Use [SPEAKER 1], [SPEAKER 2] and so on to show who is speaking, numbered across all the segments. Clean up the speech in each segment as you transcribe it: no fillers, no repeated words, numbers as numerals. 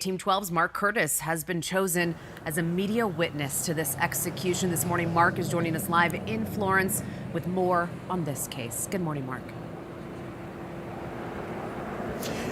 [SPEAKER 1] Team 12's Mark Curtis has been chosen as a media witness to this execution this morning. Mark is joining us live in Florence with more on this case. Good morning, Mark.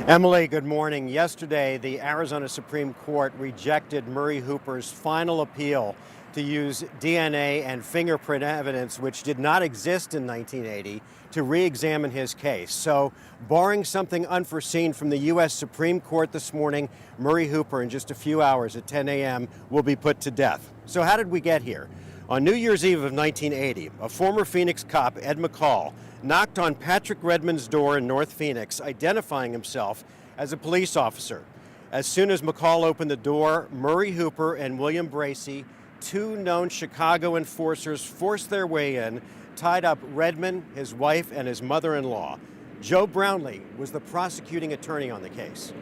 [SPEAKER 2] Emily, good morning. Yesterday, the Arizona Supreme Court rejected Murray Hooper's final appeal to use DNA and fingerprint evidence, which did not exist in 1980, to re-examine his case. So, barring something unforeseen from the U.S. Supreme Court this morning, Murray Hooper, in just a few hours at 10 a.m., will be put to death. So how did we get here? On New Year's Eve of 1980, a former Phoenix cop, Ed McCall, knocked on Patrick Redmond's door in North Phoenix, identifying himself as a police officer. As soon as McCall opened the door, Murray Hooper and William Bracey, two known Chicago enforcers, forced their way in, tied up Redmond, his wife, and his mother-in-law. Joe Brownlee was the prosecuting attorney on the case.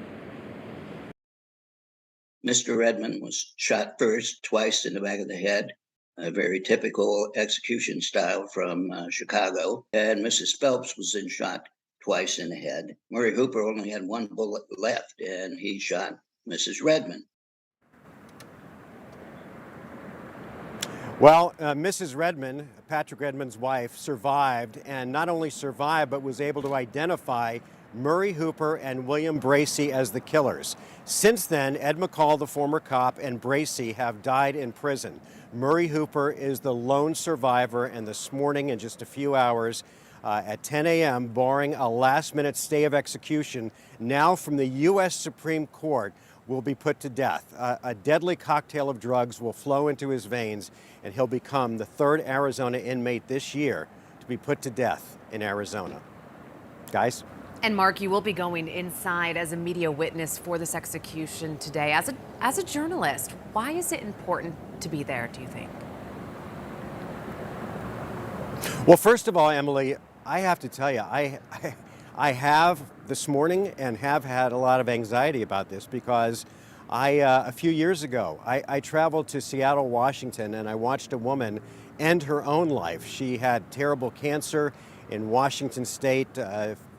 [SPEAKER 3] Mr. Redmond was shot first, twice in the back of the head, a very typical execution style from Chicago. And Mrs. Phelps was then shot twice in the head. Murray Hooper only had one bullet left, and he shot Mrs. Redmond.
[SPEAKER 2] Well, Mrs. Redmond, Patrick Redmond's wife, survived, and not only survived, but was able to identify Murray Hooper and William Bracey as the killers. Since then, Ed McCall, the former cop, and Bracey have died in prison. Murray Hooper is the lone survivor, and this morning, in just a few hours, at 10 a.m., barring a last-minute stay of execution, now from the U.S. Supreme Court, will be put to death. A deadly cocktail of drugs will flow into his veins, and he'll become the third Arizona inmate this year to be put to death in Arizona. Guys?
[SPEAKER 1] And Mark, you will be going inside as a media witness for this execution today. As a journalist, why is it important to be there, do you think?
[SPEAKER 2] Well, first of all, Emily, I have to tell you, I have this morning and have had a lot of anxiety about this because a few years ago, I traveled to Seattle, Washington, and I watched a woman end her own life. She had terrible cancer in Washington State.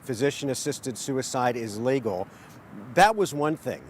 [SPEAKER 2] Physician-assisted suicide is legal. That was one thing,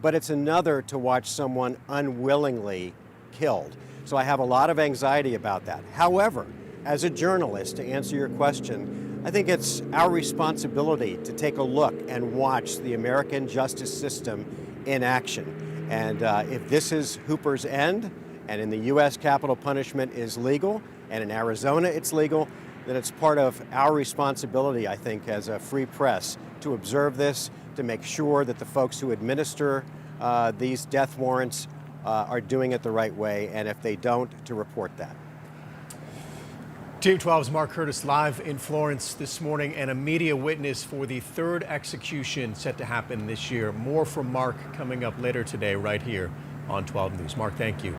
[SPEAKER 2] but it's another to watch someone unwillingly killed. So I have a lot of anxiety about that. However, as a journalist, to answer your question, I think it's our responsibility to take a look and watch the American justice system in action. And if this is Hooper's end, and in the U.S. capital punishment is legal, and in Arizona it's legal, then it's part of our responsibility, I think, as a free press to observe this, to make sure that the folks who administer these death warrants are doing it the right way, and if they don't, to report that.
[SPEAKER 4] Team 12's Mark Curtis live in Florence this morning, and a media witness for the third execution set to happen this year. More from Mark coming up later today right here on 12 News. Mark, thank you.